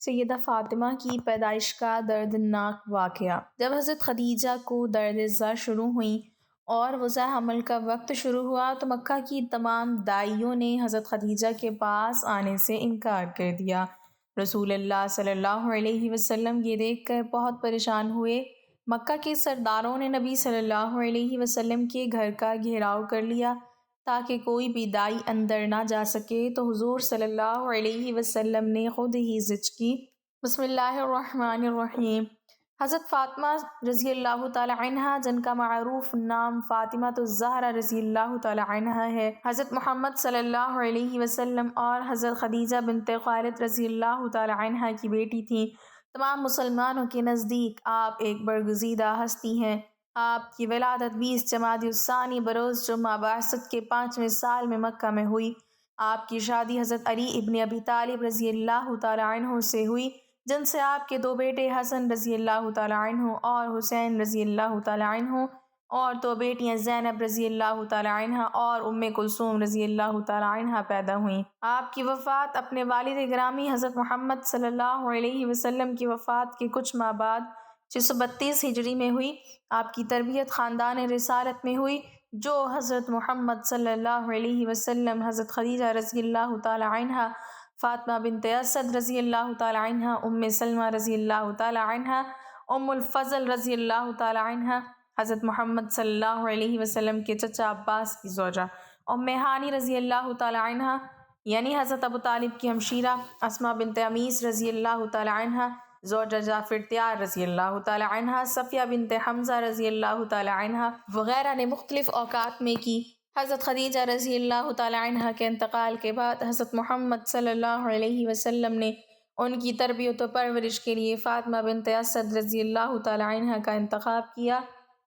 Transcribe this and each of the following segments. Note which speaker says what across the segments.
Speaker 1: سیدہ فاطمہ کی پیدائش کا دردناک واقعہ۔ جب حضرت خدیجہ کو درد زا شروع ہوئیں اور وضع حمل کا وقت شروع ہوا تو مکہ کی تمام دائیوں نے حضرت خدیجہ کے پاس آنے سے انکار کر دیا۔ رسول اللہ صلی اللہ علیہ وسلم یہ دیکھ کر بہت پریشان ہوئے۔ مکہ کے سرداروں نے نبی صلی اللہ علیہ وسلم کے گھر کا گھیراؤ کر لیا تاکہ کوئی بھی دائی اندر نہ جا سکے، تو حضور صلی اللہ علیہ وسلم نے خود ہی زچ کی۔ بسم اللہ الرحمن الرحیم۔ حضرت فاطمہ رضی اللہ تعالی عنہا، جن کا معروف نام فاطمہ الزہرا رضی اللہ تعالی عنہا ہے، حضرت محمد صلی اللہ علیہ وسلم اور حضرت خدیجہ بنت خویلد رضی اللہ تعالی عنہا کی بیٹی تھیں۔ تمام مسلمانوں کے نزدیک آپ ایک برگزیدہ ہستی ہیں۔ آپ کی ولادت 20 جمادی الثانی بروز جمعہ بعثت کے 5ویں سال میں مکہ میں ہوئی۔ آپ کی شادی حضرت علی ابن ابی طالب رضی اللہ تعالی عنہ سے ہوئی، جن سے آپ کے 2 بیٹے حسن رضی اللہ تعالی عنہ اور حسین رضی اللہ تعالی عنہ، اور 2 بیٹیاں زینب رضی اللہ تعالی عنہ اور کلثوم رضی اللہ تعالی عنہ پیدا ہوئیں۔ آپ کی وفات اپنے والد گرامی حضرت محمد صلی اللہ علیہ وسلم کی وفات کے کچھ ماہ بعد 632 ہجری میں ہوئی۔ آپ کی تربیت خاندان رسالت میں ہوئی، جو حضرت محمد صلی اللہ علیہ وسلم، حضرت خدیجہ رضی اللہ تعالی عنہ، فاطمہ بنت اسد رضی اللہ تعالی عنہ، سلمہ رضی اللہ تعالی عنہ، الفضل رضی اللہ تعالی عنہ، حضرت محمد صلی اللہ علیہ وسلم کے چچا عباس کی زوجہ ہانی رضی اللہ تعالی عنہ، یعنی حضرت ابو طالب کی ہمشیرہ، اسماء بنت امیس رضی اللہ تعالی عنہ، زوجہ جعفر تیار رضی اللہ تعالی عنہ، صفیہ بنت حمزہ رضی اللہ تعالی عنہ وغیرہ نے مختلف اوقات میں کی۔ حضرت خدیجہ رضی اللہ تعالی عنہ کے انتقال کے بعد حضرت محمد صلی اللہ علیہ وسلم نے ان کی تربیت و پرورش کے لیے فاطمہ بنت اسد رضی اللہ تعالی عنہ کا انتخاب کیا۔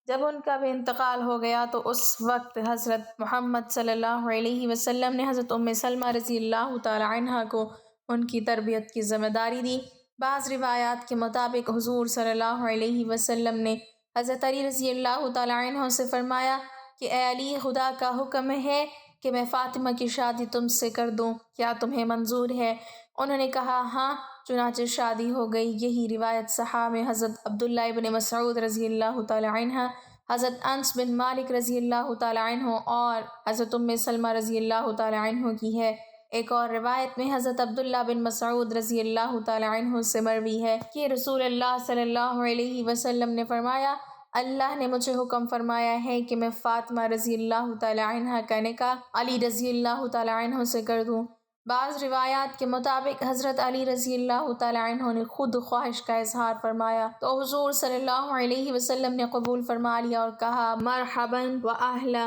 Speaker 1: جب ان کا بھی انتقال ہو گیا تو اس وقت حضرت محمد صلی اللہ علیہ وسلم نے حضرت سلمہ رضی اللہ تعالی عنہ کو ان کی تربیت کی ذمہ داری دی۔ بعض روایات کے مطابق حضور صلی اللہ علیہ وسلم نے حضرت علی رضی اللہ تعالی عنہ سے فرمایا کہ اے علی، خدا کا حکم ہے کہ میں فاطمہ کی شادی تم سے کر دوں، کیا تمہیں منظور ہے؟ انہوں نے کہا ہاں، چنانچہ شادی ہو گئی۔ یہی روایت صحابہ حضرت عبداللہ ابن مسعود رضی اللہ تعالی عنہ، حضرت انس بن مالک رضی اللہ تعالی عنہ اور حضرت سلمہ رضی اللہ تعالی عنہ کی ہے۔ ایک اور روایت میں حضرت عبداللہ بن مسعود رضی اللہ تعالی عنہ سے مروی ہے کہ رسول اللہ صلی اللہ علیہ وسلم نے فرمایا، اللہ نے مجھے حکم فرمایا ہے کہ میں فاطمہ رضی اللہ تعالی عنہ کا نکاح علی رضی اللہ تعالی عنہ سے کر دوں۔ بعض روایات کے مطابق حضرت علی رضی اللہ تعالی عنہ نے خود خواہش کا اظہار فرمایا تو حضور صلی اللہ علیہ وسلم نے قبول فرما لیا اور کہا مرحباً و اہلا۔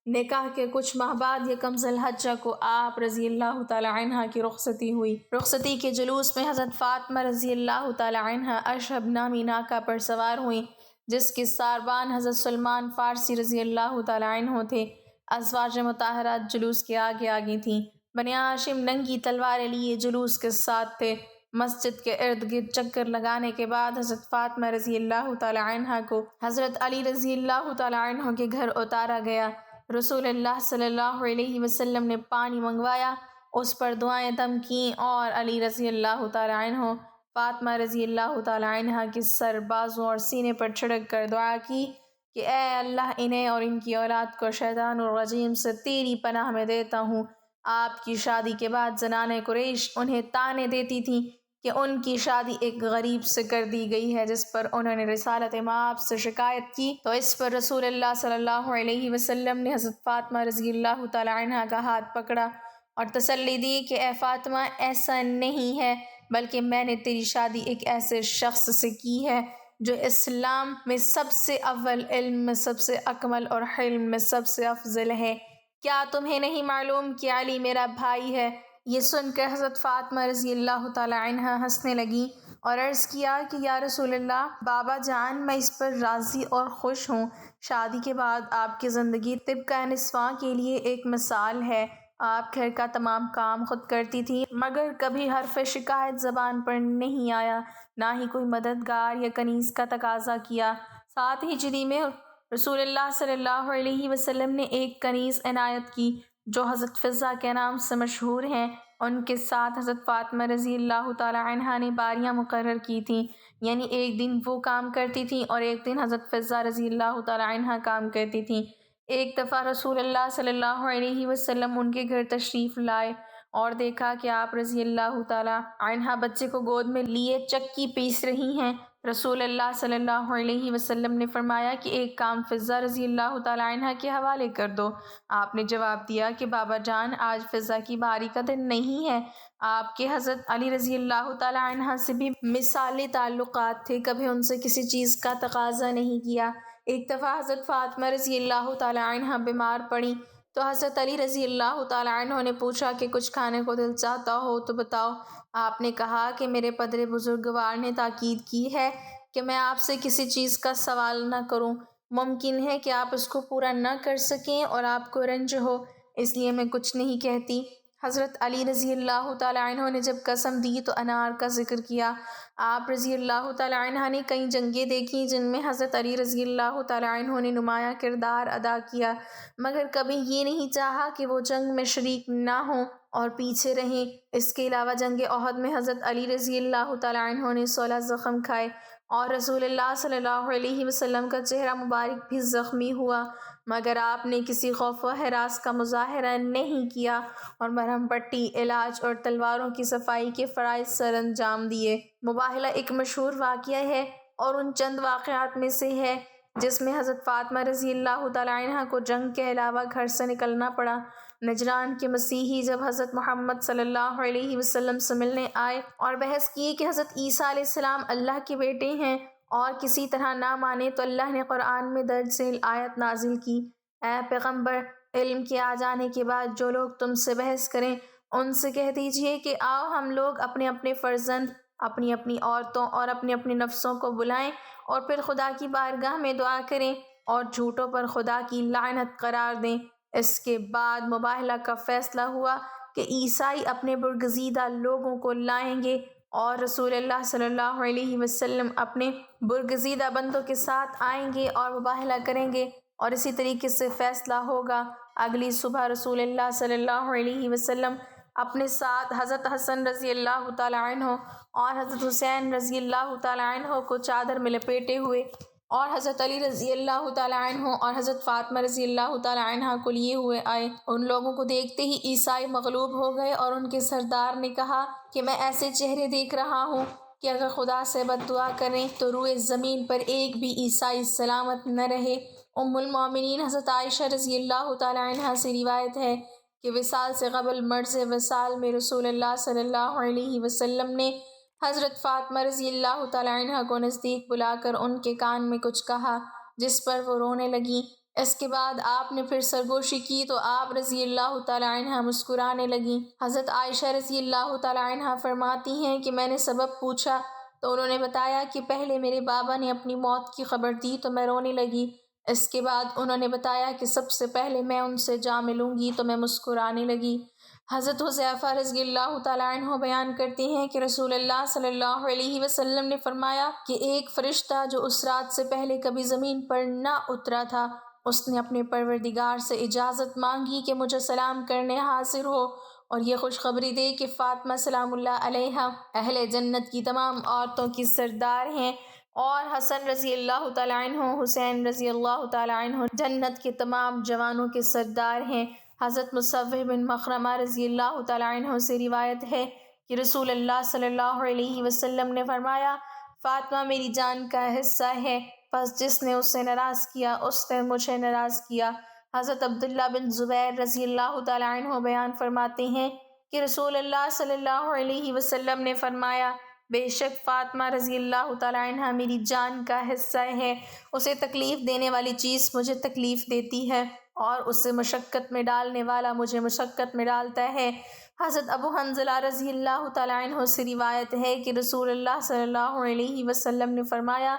Speaker 1: نکاح کے کچھ ماہ بعد یکم ذی الحجہ کو آپ رضی اللہ تعالی عنہ کی رخصتی ہوئی۔ رخصتی کے جلوس میں حضرت فاطمہ رضی اللہ تعالی عنہ اشہب نامی ناکہ پر سوار ہوئیں، جس کے ساربان حضرت سلمان فارسی رضی اللہ تعالی عنہ تھے۔ ازواج مطہرات جلوس کے آگے آگے تھیں۔ بنی ہاشم ننگی تلواریں لیے جلوس کے ساتھ تھے۔ مسجد کے ارد گرد چکر لگانے کے بعد حضرت فاطمہ رضی اللہ تعالی عنہ کو حضرت علی رضی اللہ تعالی عنہ کے گھر اتارا گیا۔ رسول اللہ صلی اللہ علیہ وسلم نے پانی منگوایا، اس پر دعائیں دم کیں اور علی رضی اللہ تعالی عنہ فاطمہ رضی اللہ تعالی عنہ کے سر، بازوں اور سینے پر چھڑک کر دعا کی کہ اے اللہ، انہیں اور ان کی اولاد کو شیطان الرجیم سے تیری پناہ میں دیتا ہوں۔ آپ کی شادی کے بعد زنانِ قریش انہیں طعنے دیتی تھیں کہ ان کی شادی ایک غریب سے کر دی گئی ہے، جس پر انہوں نے رسالت مآب سے شکایت کی تو اس پر رسول اللہ صلی اللہ علیہ وسلم نے حضرت فاطمہ رضی اللہ تعالی عنہ کا ہاتھ پکڑا اور تسلی دی کہ اے فاطمہ، ایسا نہیں ہے، بلکہ میں نے تیری شادی ایک ایسے شخص سے کی ہے جو اسلام میں سب سے اول، علم میں سب سے اکمل اور حلم میں سب سے افضل ہے۔ کیا تمہیں نہیں معلوم کہ علی میرا بھائی ہے؟ یہ سن کر حضرت فاطمہ رضی اللہ تعالی عنہ ہنسنے لگیں اور عرض کیا کہ یا رسول اللہ، بابا جان، میں اس پر راضی اور خوش ہوں۔ شادی کے بعد آپ کی زندگی طبقہ نسواں کے لیے ایک مثال ہے۔ آپ گھر کا تمام کام خود کرتی تھی، مگر کبھی حرف شکایت زبان پر نہیں آیا، نہ ہی کوئی مددگار یا کنیز کا تقاضا کیا۔ 7 ہجری میں رسول اللہ صلی اللہ علیہ وسلم نے ایک کنیز عنایت کی جو حضرت فضہ کے نام سے مشہور ہیں۔ ان کے ساتھ حضرت فاطمہ رضی اللہ تعالی عنہا نے باریاں مقرر کی تھیں، یعنی ایک دن وہ کام کرتی تھیں اور ایک دن حضرت فضہ رضی اللہ تعالی عنہا کام کرتی تھیں۔ ایک دفعہ رسول اللہ صلی اللہ علیہ وسلم ان کے گھر تشریف لائے اور دیکھا کہ آپ رضی اللہ تعالی عنہا بچے کو گود میں لیے چکی پیس رہی ہیں۔ رسول اللہ صلی اللہ علیہ وسلم نے فرمایا کہ ایک کام فضہ رضی اللہ تعالی عنہا کے حوالے کر دو۔ آپ نے جواب دیا کہ بابا جان، آج فضہ کی باری کا دن نہیں ہے۔ آپ کے حضرت علی رضی اللہ تعالی عنہ سے بھی مثالی تعلقات تھے، کبھی ان سے کسی چیز کا تقاضا نہیں کیا۔ ایک دفعہ حضرت فاطمہ رضی اللہ تعالی عنہ بیمار پڑی تو حضرت علی رضی اللہ تعالی عنہ نے پوچھا کہ کچھ کھانے کو دل چاہتا ہو تو بتاؤ۔ آپ نے کہا کہ میرے پدر بزرگوار نے تاکید کی ہے کہ میں آپ سے کسی چیز کا سوال نہ کروں، ممکن ہے کہ آپ اس کو پورا نہ کر سکیں اور آپ کو رنج ہو، اس لیے میں کچھ نہیں کہتی۔ حضرت علی رضی اللہ تعالی عنہ نے جب قسم دی تو انار کا ذکر کیا۔ آپ رضی اللہ تعالی عنہ نے کئی جنگیں دیکھیں جن میں حضرت علی رضی اللہ تعالی عنہ نے نمایاں کردار ادا کیا، مگر کبھی یہ نہیں چاہا کہ وہ جنگ میں شریک نہ ہوں اور پیچھے رہیں۔ اس کے علاوہ جنگ احد میں حضرت علی رضی اللہ تعالی عنہ نے 16 زخم کھائے اور رسول اللہ صلی اللہ علیہ وسلم کا چہرہ مبارک بھی زخمی ہوا، مگر آپ نے کسی خوف و ہراس کا مظاہرہ نہیں کیا اور مرہم پٹی، علاج اور تلواروں کی صفائی کے فرائض سر انجام دیے۔ مباہلہ ایک مشہور واقعہ ہے اور ان چند واقعات میں سے ہے جس میں حضرت فاطمہ رضی اللہ تعالی عنہ کو جنگ کے علاوہ گھر سے نکلنا پڑا۔ نجران کے مسیحی جب حضرت محمد صلی اللہ علیہ وسلم سے ملنے آئے اور بحث کی کہ حضرت عیسیٰ علیہ السلام اللہ کے بیٹے ہیں اور کسی طرح نہ مانے، تو اللہ نے قرآن میں درج ذیل آیت نازل کی: اے پیغمبر، علم کے آ جانے کے بعد جو لوگ تم سے بحث کریں ان سے کہہ دیجئے کہ آؤ ہم لوگ اپنے اپنے فرزند، اپنی اپنی عورتوں اور اپنے اپنے نفسوں کو بلائیں اور پھر خدا کی بارگاہ میں دعا کریں اور جھوٹوں پر خدا کی لعنت قرار دیں۔ اس کے بعد مباہلہ کا فیصلہ ہوا کہ عیسائی اپنے برگزیدہ لوگوں کو لائیں گے اور رسول اللہ صلی اللہ علیہ وسلم اپنے برگزیدہ بندوں کے ساتھ آئیں گے اور مباہلہ کریں گے، اور اسی طریقے سے فیصلہ ہوگا۔ اگلی صبح رسول اللہ صلی اللہ علیہ وسلم اپنے ساتھ حضرت حسن رضی اللہ تعالی عنہ اور حضرت حسین رضی اللہ تعالی عنہ کو چادر میں لپیٹے ہوئے اور حضرت علی رضی اللہ تعالی عنہ اور حضرت فاطمہ رضی اللہ تعالی عنہ کو لیے ہوئے آئے۔ ان لوگوں کو دیکھتے ہی عیسائی مغلوب ہو گئے اور ان کے سردار نے کہا کہ میں ایسے چہرے دیکھ رہا ہوں کہ اگر خدا سے بد دعا کریں تو روئے زمین پر ایک بھی عیسائی سلامت نہ رہے۔ ام المومنین حضرت عائشہ رضی اللہ تعالی عنہ سے روایت ہے کہ وصال سے قبل مرض وصال میں رسول اللہ صلی اللہ علیہ وسلم نے حضرت فاطمہ رضی اللہ تعالی عنہ کو نزدیک بلا کر ان کے کان میں کچھ کہا جس پر وہ رونے لگیں۔ اس کے بعد آپ نے پھر سرگوشی کی تو آپ رضی اللہ تعالی عنہ مسکرانے لگیں۔ حضرت عائشہ رضی اللہ تعالی عنہ فرماتی ہیں کہ میں نے سبب پوچھا تو انہوں نے بتایا کہ پہلے میرے بابا نے اپنی موت کی خبر دی تو میں رونے لگی، اس کے بعد انہوں نے بتایا کہ سب سے پہلے میں ان سے جا ملوں گی تو میں مسکرانے لگی۔ حضرت حذیفہ رضی اللہ تعالی عنہ بیان کرتے ہیں کہ رسول اللہ صلی اللہ علیہ وسلم نے فرمایا کہ ایک فرشتہ جو اس رات سے پہلے کبھی زمین پر نہ اترا تھا، اس نے اپنے پروردگار سے اجازت مانگی کہ مجھے سلام کرنے حاضر ہو اور یہ خوشخبری دے کہ فاطمہ سلام اللہ علیہا اہل جنت کی تمام عورتوں کی سردار ہیں اور حسن رضی اللہ تعالی عنہ، حسین رضی اللہ تعالی عنہ جنت کے تمام جوانوں کے سردار ہیں۔ حضرت مصوح بن مخرمہ رضی اللہ تعالی عنہ سے روایت ہے کہ رسول اللہ صلی اللہ علیہ وسلم نے فرمایا: فاطمہ میری جان کا حصہ ہے، پس جس نے اسے ناراض کیا اس نے مجھے ناراض کیا۔ حضرت عبداللہ بن زبیر رضی اللہ تعالی عنہ بیان فرماتے ہیں کہ رسول اللہ صلی اللہ علیہ وسلم نے فرمایا: بے شک فاطمہ رضی اللہ تعالی عنہ میری جان کا حصہ ہے، اسے تکلیف دینے والی چیز مجھے تکلیف دیتی ہے اور اسے مشقت میں ڈالنے والا مجھے مشقت میں ڈالتا ہے۔ حضرت ابو حنظلہ رضی اللہ تعالی عنہ سے روایت ہے کہ رسول اللہ صلی اللہ علیہ وسلم نے فرمایا: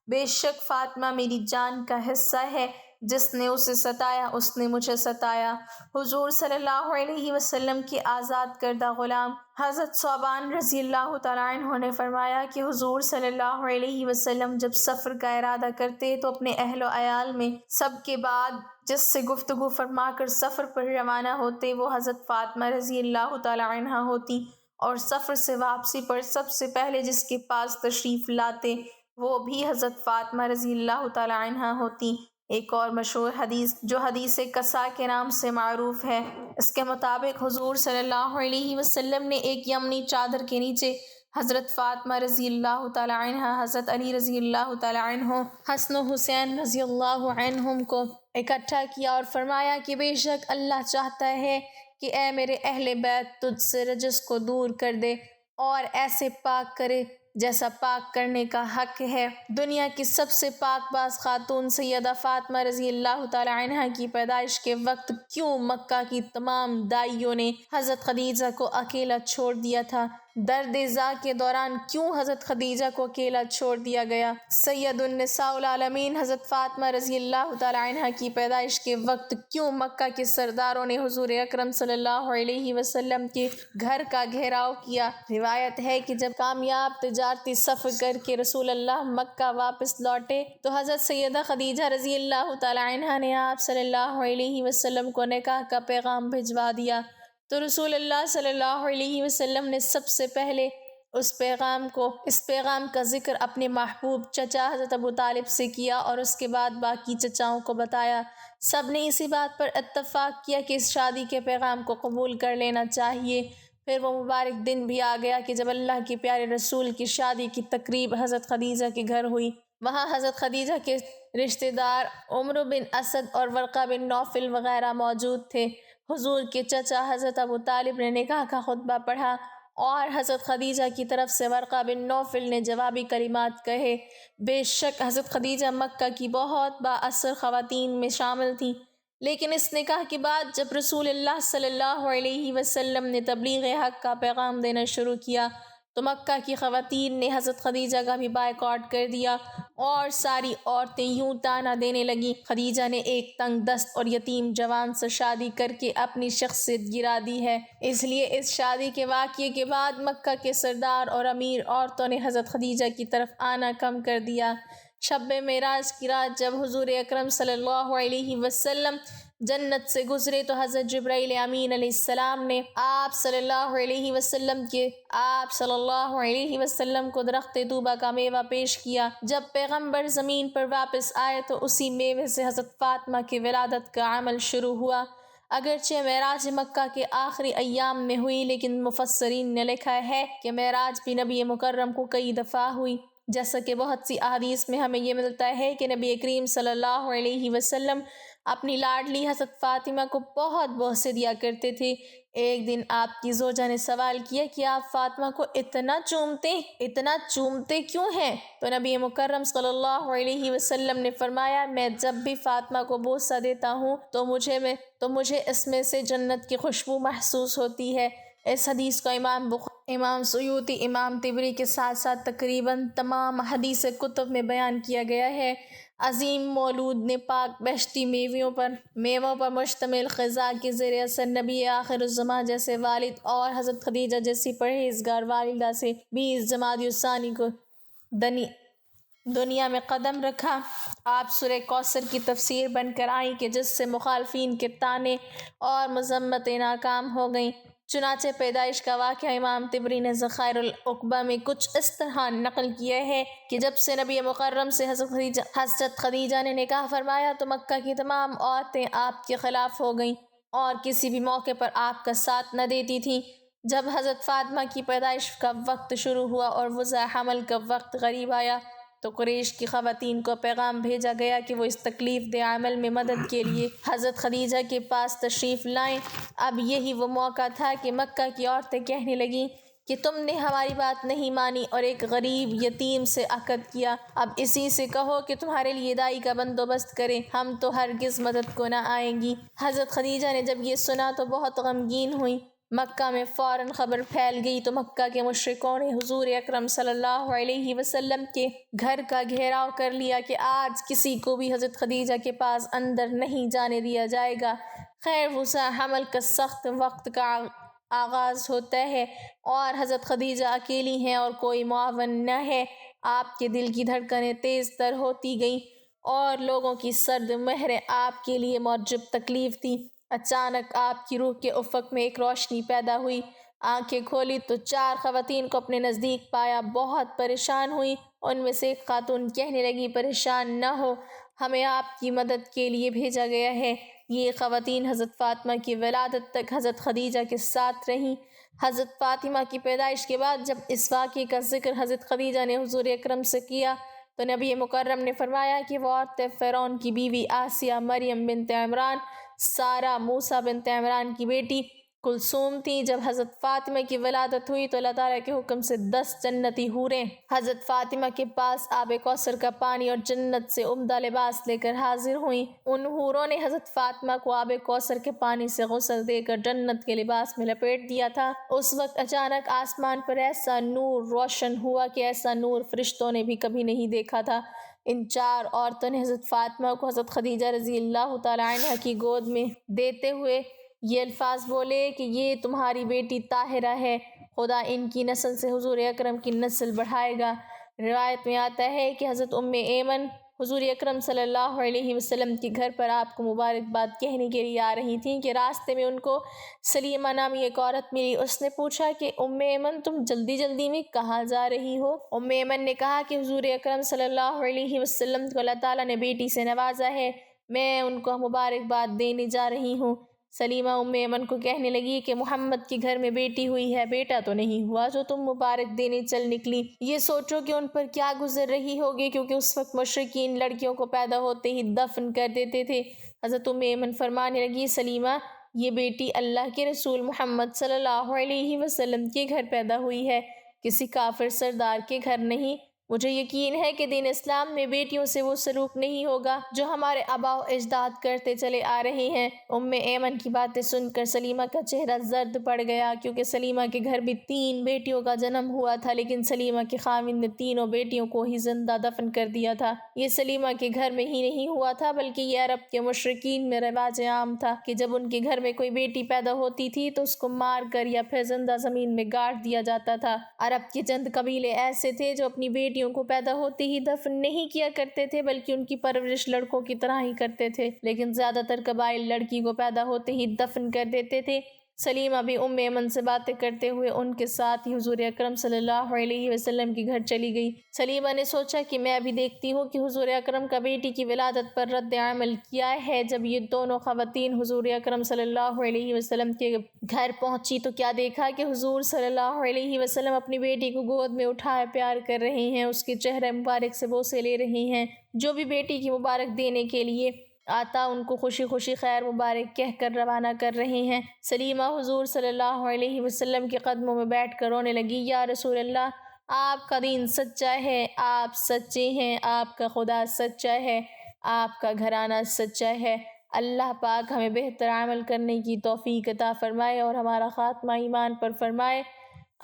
Speaker 1: بے شک فاطمہ میری جان کا حصہ ہے، جس نے اسے ستایا اس نے مجھے ستایا۔ حضور صلی اللہ علیہ وسلم کے آزاد کردہ غلام حضرت ثعبان رضی اللہ تعالیٰ عنہ نے فرمایا کہ حضور صلی اللہ علیہ وسلم جب سفر کا ارادہ کرتے تو اپنے اہل و عیال میں سب کے بعد جس سے گفتگو فرما کر سفر پر روانہ ہوتے وہ حضرت فاطمہ رضی اللہ تعالیٰ عنہ ہوتی، اور سفر سے واپسی پر سب سے پہلے جس کے پاس تشریف لاتے وہ بھی حضرت فاطمہ رضی اللہ تعالیٰ عنہ ہوتی۔ ایک اور مشہور حدیث جو حدیث قصا کے نام سے معروف ہے، اس کے مطابق حضور صلی اللہ علیہ وسلم نے ایک یمنی چادر کے نیچے حضرت فاطمہ رضی اللہ تعالیٰ عنہ، حضرت علی رضی اللہ تعالیٰ عنہ، حسن و حسین رضی اللہ عنہم کو اکٹھا کیا اور فرمایا کہ بے شک اللہ چاہتا ہے کہ اے میرے اہل بیت تجھ سے رجس کو دور کر دے اور ایسے پاک کرے جیسا پاک کرنے کا حق ہے۔ دنیا کی سب سے پاک باز خاتون سیدہ فاطمہ رضی اللہ تعالیٰ عنہ کی پیدائش کے وقت کیوں مکہ کی تمام دائیوں نے حضرت خدیجہ کو اکیلا چھوڑ دیا تھا؟ درد زا کے دوران کیوں حضرت خدیجہ کو اکیلا چھوڑ دیا گیا؟ سید النساء العالمین حضرت فاطمہ رضی اللہ تعالیٰ عنہ کی پیدائش کے وقت کیوں مکہ کے سرداروں نے حضور اکرم صلی اللہ علیہ وسلم کے گھر کا گھیراؤ کیا؟ روایت ہے کہ جب کامیاب تجارتی سفر کر کے رسول اللہ مکہ واپس لوٹے تو حضرت سیدہ خدیجہ رضی اللہ تعالیٰ عنہ نے آپ صلی اللہ علیہ وسلم کو نکاح کا پیغام بھجوا دیا، تو رسول اللہ صلی اللہ علیہ وسلم نے سب سے پہلے اس پیغام کا ذکر اپنے محبوب چچا حضرت ابو طالب سے کیا اور اس کے بعد باقی چچاؤں کو بتایا۔ سب نے اسی بات پر اتفاق کیا کہ اس شادی کے پیغام کو قبول کر لینا چاہیے۔ پھر وہ مبارک دن بھی آ گیا کہ جب اللہ کے پیارے رسول کی شادی کی تقریب حضرت خدیجہ کے گھر ہوئی۔ وہاں حضرت خدیجہ کے رشتہ دار عمرو بن اسد اور ورقہ بن نوفل وغیرہ موجود تھے۔ حضور کے چچا حضرت ابو طالب نے نکاح کا خطبہ پڑھا اور حضرت خدیجہ کی طرف سے ورقہ بن نوفل نے جوابی کلمات کہے۔ بے شک حضرت خدیجہ مکہ کی بہت با اثر خواتین میں شامل تھیں، لیکن اس نکاح کے بعد جب رسول اللہ صلی اللہ علیہ وسلم نے تبلیغ حق کا پیغام دینا شروع کیا تو مکہ کی خواتین نے حضرت خدیجہ کا بھی بائیکاٹ کر دیا اور ساری عورتیں یوں طعنہ دینے لگیں، خدیجہ نے ایک تنگ دست اور یتیم جوان سے شادی کر کے اپنی شخصیت گرا دی ہے۔ اس لیے اس شادی کے واقعے کے بعد مکہ کے سردار اور امیر عورتوں نے حضرت خدیجہ کی طرف آنا کم کر دیا۔ شب معراج کی رات جب حضور اکرم صلی اللہ علیہ وسلم جنت سے گزرے تو حضرت جبرائیل امین علیہ السلام نے آپ صلی اللہ علیہ وسلم کو درخت طوبہ کا میوہ پیش کیا۔ جب پیغمبر زمین پر واپس آئے تو اسی میوے سے حضرت فاطمہ کی ولادت کا عمل شروع ہوا۔ اگرچہ معراج مکہ کے آخری ایام میں ہوئی، لیکن مفسرین نے لکھا ہے کہ معراج بھی نبی مکرم کو کئی دفعہ ہوئی، جیسا کہ بہت سی احادیث میں ہمیں یہ ملتا ہے کہ نبی کریم صلی اللہ علیہ وسلم اپنی لاڈلی حضرت فاطمہ کو بہت بوسے دیا کرتے تھے۔ ایک دن آپ کی زوجہ نے سوال کیا کہ آپ فاطمہ کو اتنا چومتے کیوں ہیں؟ تو نبی مکرم صلی اللہ علیہ وسلم نے فرمایا، میں جب بھی فاطمہ کو بوسہ دیتا ہوں تو مجھے اس میں سے جنت کی خوشبو محسوس ہوتی ہے۔ اس حدیث کو امام سیوطی، امام طبری کے ساتھ ساتھ تقریباً تمام حدیث کتب میں بیان کیا گیا ہے۔ عظیم مولود نے پاک بہشتی میووں پر مشتمل غذا کے زیر اثر نبی آخر الزماں جیسے والد اور حضرت خدیجہ جیسی پرہیزگار والدہ سے 20 جمادی الثانی کو دنیا میں قدم رکھا۔ آپ سورہ کوثر کی تفسیر بن کر آئیں کہ جس سے مخالفین کے طعنے اور مذمتیں ناکام ہو گئیں۔ چنانچہ پیدائش کا واقعہ امام طبری نے ذخائر العقبہ میں کچھ اس طرح نقل کیا ہے کہ جب سے نبی مکرم سے حضرت خدیجہ نے نکاح فرمایا تو مکہ کی تمام عورتیں آپ کے خلاف ہو گئیں اور کسی بھی موقع پر آپ کا ساتھ نہ دیتی تھیں۔ جب حضرت فاطمہ کی پیدائش کا وقت شروع ہوا اور وضع حمل کا وقت قریب آیا تو قریش کی خواتین کو پیغام بھیجا گیا کہ وہ اس تکلیف دہ عمل میں مدد کے لیے حضرت خدیجہ کے پاس تشریف لائیں۔ اب یہی وہ موقع تھا کہ مکہ کی عورتیں کہنے لگیں کہ تم نے ہماری بات نہیں مانی اور ایک غریب یتیم سے عقد کیا، اب اسی سے کہو کہ تمہارے لیے دائی کا بندوبست کرے، ہم تو ہرگز مدد کو نہ آئیں گی۔ حضرت خدیجہ نے جب یہ سنا تو بہت غمگین ہوئیں۔ مکہ میں فوراً خبر پھیل گئی تو مکہ کے مشرکوں نے حضور اکرم صلی اللہ علیہ وسلم کے گھر کا گھیراؤ کر لیا کہ آج کسی کو بھی حضرت خدیجہ کے پاس اندر نہیں جانے دیا جائے گا۔ خیر وسع حمل کا سخت وقت کا آغاز ہوتا ہے اور حضرت خدیجہ اکیلی ہیں اور کوئی معاون نہ ہے۔ آپ کے دل کی دھڑکنیں تیز تر ہوتی گئیں اور لوگوں کی سرد مہریں آپ کے لیے موجب تکلیف تھی۔ اچانک آپ کی روح کے افق میں ایک روشنی پیدا ہوئی۔ آنکھیں کھولی تو 4 خواتین کو اپنے نزدیک پایا، بہت پریشان ہوئی۔ ان میں سے ایک خاتون کہنے لگی، پریشان نہ ہو، ہمیں آپ کی مدد کے لیے بھیجا گیا ہے۔ یہ خواتین حضرت فاطمہ کی ولادت تک حضرت خدیجہ کے ساتھ رہیں۔ حضرت فاطمہ کی پیدائش کے بعد جب اس واقعے کا ذکر حضرت خدیجہ نے حضور اکرم سے کیا تو نبی مکرم نے فرمایا کہ وہ عورتیں فرعون کی بیوی آسیہ، مریم بنت عمران، سارہ موسیٰ بنت عمران کی بیٹی کلثوم تھیں۔ جب حضرت فاطمہ کی ولادت ہوئی تو اللہ تعالیٰ کے حکم سے 10 جنتی حوریں حضرت فاطمہ کے پاس آب کوثر کا پانی اور جنت سے عمدہ لباس لے کر حاضر ہوئیں۔ ان حوروں نے حضرت فاطمہ کو آب کوثر کے پانی سے غسل دے کر جنت کے لباس میں لپیٹ دیا تھا۔ اس وقت اچانک آسمان پر ایسا نور روشن ہوا کہ ایسا نور فرشتوں نے بھی کبھی نہیں دیکھا تھا۔ ان 4 عورتوں نے حضرت فاطمہ کو حضرت خدیجہ رضی اللہ تعالیٰ عنہ کی گود میں دیتے ہوئے یہ الفاظ بولے کہ یہ تمہاری بیٹی طاہرہ ہے، خدا ان کی نسل سے حضور اکرم کی نسل بڑھائے گا۔ روایت میں آتا ہے کہ حضرت ایمن حضور اکرم صلی اللہ علیہ وسلم کے گھر پر آپ کو مبارکباد کہنے کے لیے آ رہی تھیں کہ راستے میں ان کو سلیمہ نامی ایک عورت ملی۔ اس نے پوچھا کہ ایمن تم جلدی جلدی میں کہاں جا رہی ہو؟ ایمن نے کہا کہ حضور اکرم صلی اللہ علیہ وسلم کو اللہ تعالیٰ نے بیٹی سے نوازا ہے، میں ان کو مبارکباد دینے جا رہی ہوں۔ سلیمہ ایمن کو کہنے لگی کہ محمد کے گھر میں بیٹی ہوئی ہے، بیٹا تو نہیں ہوا جو تم مبارک دینے چل نکلی۔ یہ سوچو کہ ان پر کیا گزر رہی ہوگی، کیونکہ اس وقت مشرکین لڑکیوں کو پیدا ہوتے ہی دفن کر دیتے تھے۔ حضرت ایمن فرمانے لگی، سلیمہ یہ بیٹی اللہ کے رسول محمد صلی اللہ علیہ وسلم کے گھر پیدا ہوئی ہے، کسی کافر سردار کے گھر نہیں۔ مجھے یقین ہے کہ دین اسلام میں بیٹیوں سے وہ سلوک نہیں ہوگا جو ہمارے آباء و اجداد کرتے چلے آ رہے ہیں۔ ایمن کی باتیں سن کر سلیمہ کا چہرہ زرد پڑ گیا، کیونکہ سلیمہ کے گھر بھی 3 بیٹیوں کا جنم ہوا تھا، لیکن سلیمہ کے خاوند نے تینوں بیٹیوں کو ہی زندہ دفن کر دیا تھا۔ یہ سلیمہ کے گھر میں ہی نہیں ہوا تھا بلکہ یہ عرب کے مشرکین میں رواج عام تھا کہ جب ان کے گھر میں کوئی بیٹی پیدا ہوتی تھی تو اس کو مار کر یا پھر زندہ زمین میں گاڑ دیا جاتا تھا۔ عرب کے چند قبیلے ایسے تھے جو اپنی بیٹیوں کو پیدا ہوتے ہی دفن نہیں کیا کرتے تھے بلکہ ان کی پرورش لڑکوں کی طرح ہی کرتے تھے، لیکن زیادہ تر قبائل لڑکی کو پیدا ہوتے ہی دفن کر دیتے تھے۔ سلیمہ بھی ایمن سے باتیں کرتے ہوئے ان کے ساتھ ہی حضور اکرم صلی اللہ علیہ وسلم کے گھر چلی گئی۔ سلیمہ نے سوچا کہ میں ابھی دیکھتی ہوں کہ حضور اکرم کا بیٹی کی ولادت پر رد عمل کیا ہے۔ جب یہ دونوں خواتین حضور اکرم صلی اللہ علیہ وسلم کے گھر پہنچی تو کیا دیکھا کہ حضور صلی اللہ علیہ وسلم اپنی بیٹی کو گود میں اٹھائے پیار کر رہے ہیں، اس کے چہرے مبارک سے بوسے لے رہے ہیں۔ جو بھی بیٹی کی مبارک دینے کے لیے آتا ان کو خوشی خوشی خیر مبارک کہہ کر روانہ کر رہے ہیں۔ سلیمہ حضور صلی اللہ علیہ وسلم کے قدموں میں بیٹھ کر رونے لگی، یا رسول اللہ، آپ کا دین سچا ہے، آپ سچے ہیں، آپ کا خدا سچا ہے، آپ کا گھرانہ سچا ہے۔ اللہ پاک ہمیں بہتر عمل کرنے کی توفیق عطا فرمائے اور ہمارا خاتمہ ایمان پر فرمائے،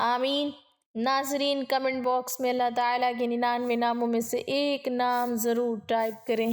Speaker 1: آمین۔ ناظرین، کمنٹ باکس میں اللہ تعالیٰ کے 99 ناموں میں سے ایک نام ضرور ٹائپ کریں۔